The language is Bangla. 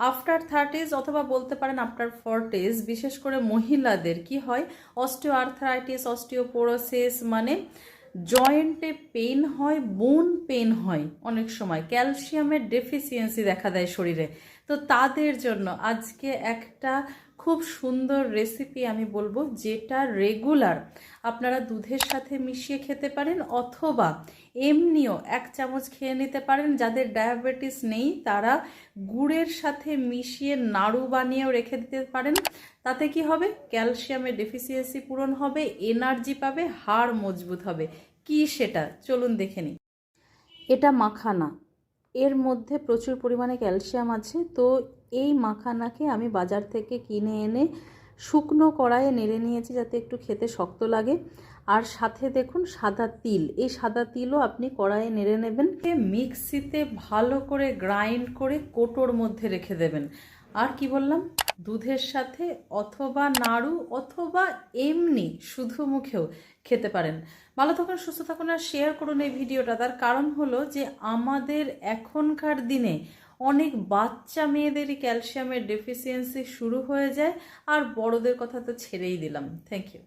আফটার 30s অথবা বলতে পারেন আফটার 40s বিশেষ করে মহিলাদের কি হয়, অস্টিও আর্থ্রাইটিস, অস্টিওপোরোসিস, মানে জয়েন্টে পেন হয়, বোন পেন হয়, অনেক সময় ক্যালসিয়ামের ডেফিসিয়েন্সি দেখা দেয় শরীরে। তো তাদের জন্য আজকে একটা খুব সুন্দর রেসিপি আমি বলবো, যেটা রেগুলার আপনারা দুধের সাথে মিশিয়ে খেতে পারেন অথবা এমনিও 1 চামচ খেয়ে নিতে পারেন। যাদের ডায়াবেটিস নেই তারা গুড়ের সাথে মিশিয়ে নাড়ু বানিয়েও রেখে দিতে পারেন। তাতে কি হবে, ক্যালসিয়ামের ডেফিসিয়েন্সি পূরণ হবে, এনার্জি পাবে, হাড় মজবুত হবে। কি সেটা চলুন দেখে নিই। এটা মাখানা, এর মধ্যে প্রচুর পরিমাণে ক্যালসিয়াম আছে। তো এই মাখানাকে আমি বাজার থেকে কিনে এনে শুকনো কড়াইয়ে নেড়ে নিয়েছি যাতে একটু খেতে শক্ত লাগে। আর সাথে দেখুন সাদা তিল, এই সাদা তিলও আপনি কড়াইয়ে নেড়ে নেবেন। মিক্সিতে ভালো করে গ্রাইন্ড করে কোটোর মধ্যে রেখে দেবেন। আর কি বললাম, দুধের সাথে অথবা নাড়ু অথবা এমনি শুধু মুখেও খেতে পারেন। ভালো থাকুন, সুস্থ থাকুন, আর শেয়ার করুন এই ভিডিওটা। তার কারণ হলো যে আমাদের এখনকার দিনে অনেক বাচ্চা মেয়েদেরই ক্যালসিয়ামের ডেফিসিয়েন্সি শুরু হয়ে যায়, আর বড়দের কথা তো ছেড়েই দিলাম। Thank you.